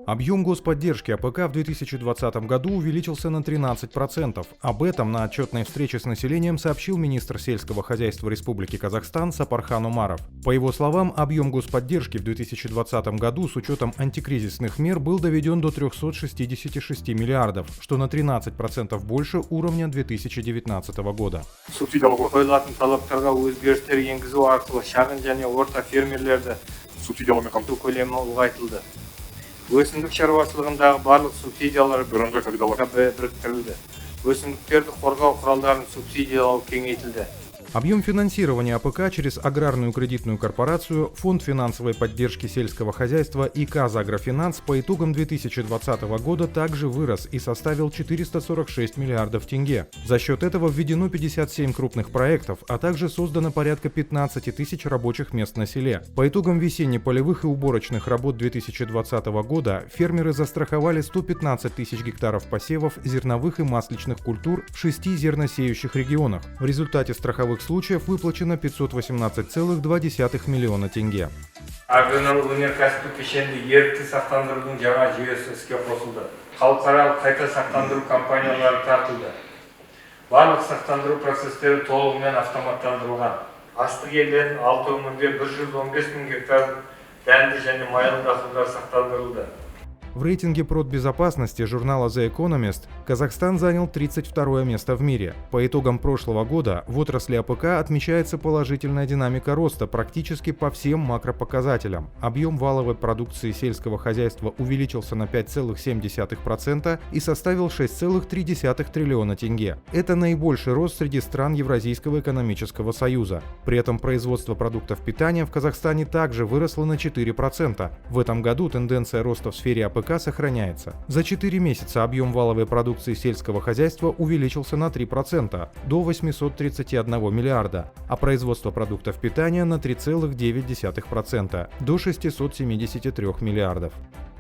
Объем господдержки АПК в 2020 году увеличился на 13%. Об этом на отчетной встрече с населением сообщил министр сельского хозяйства Республики Казахстан Сапархан Умаров. По его словам, объем господдержки в 2020 году с учетом антикризисных мер был доведен до 366 миллиардов, что на 13% больше уровня 2019 года. Субсидиялық қойылатын талаптарға өзгерістер енгізу арқылы шағын және орта фермерлерді субсидиялаумен қамту көлемі ұлғайтылды. Өсімдік шаруашылығындағы барлық субсидиялар бірыңғай капиталға біріктірілді. Өсімдіктерді қорғау құралдарын субсидиялау кеңейтілді. Объем финансирования АПК через Аграрную кредитную корпорацию, Фонд финансовой поддержки сельского хозяйства и Казагрофинанс по итогам 2020 года также вырос и составил 446 миллиардов тенге. За счет этого введено 57 крупных проектов, а также создано порядка 15 тысяч рабочих мест на селе. По итогам весенне-полевых и уборочных работ 2020 года фермеры застраховали 115 тысяч гектаров посевов зерновых и масличных культур в 6 зерносеющих регионах. В результате страховых случаев выплачено 518,2 миллиона тенге. Агроөнеркәсіптік кешенді ерікті сақтандырудың жаңа жүйесі іске қосылды. Халықаралық қайта сақтандыру компаниялары тартылды. Барлық сақтандыру процестері толығымен автоматтандырылған. Астық елден 6 өңірде 115 мың гектар дәнді және майлы дақылдар сақтандырылды. В рейтинге продбезопасности журнала The Economist Казахстан занял 32 место в мире. По итогам прошлого года в отрасли АПК отмечается положительная динамика роста практически по всем макропоказателям. Объем валовой продукции сельского хозяйства увеличился на 5,7% и составил 6,3 триллиона тенге. Это наибольший рост среди стран Евразийского экономического союза. При этом производство продуктов питания в Казахстане также выросло на 4%. В этом году тенденция роста в сфере АПК сохраняется. За 4 месяца объем валовой продукции сельского хозяйства увеличился на 3%, до 831 миллиарда, а производство продуктов питания на 3,9%, до 673 миллиардов.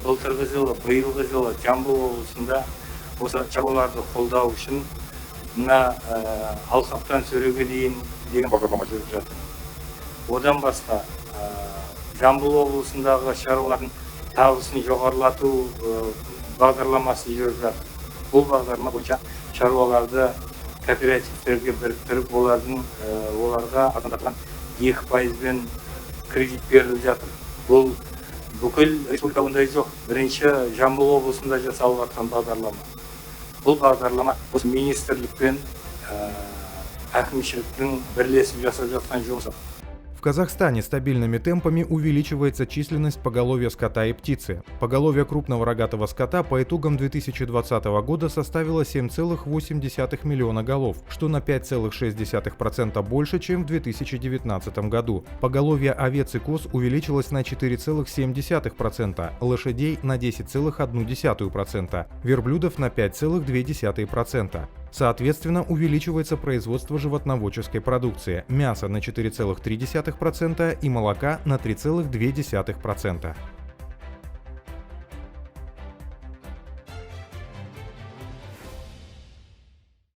Былтырғы жылы Жамбыл облысында осы шаруаларды қолдау үшін мына алқаптан сөреге дейін деген бағдарлама жүріп жатыр. Одан басқа Жамбыл облысындағы шаруалардың табысын жоғарылату бағдарламасы жүріп жатыр. Бұл бағдарлама бойынша шаруаларды кооперативтерге біріктіріп, оларға азаматтардан 2% кредит беріліп жатыр. Бұл бүкіл республика ондай жоқ. Бірінші Жамбыл облысында жасалып жатқан бағдарлама. Бұл бағдарлама осы министрлікпен әкімшіліктің бірлесіп жасап жатқан жұмысы. В Казахстане стабильными темпами увеличивается численность поголовья скота и птицы. Поголовье крупного рогатого скота по итогам 2020 года составило 7,8 миллиона голов, что на 5,6% больше, чем в 2019 году. Поголовье овец и коз увеличилось на 4,7%, лошадей на 10,1%, верблюдов на 5,2%. Соответственно, увеличивается производство животноводческой продукции, мяса на 4,3% и молока на 3,2%.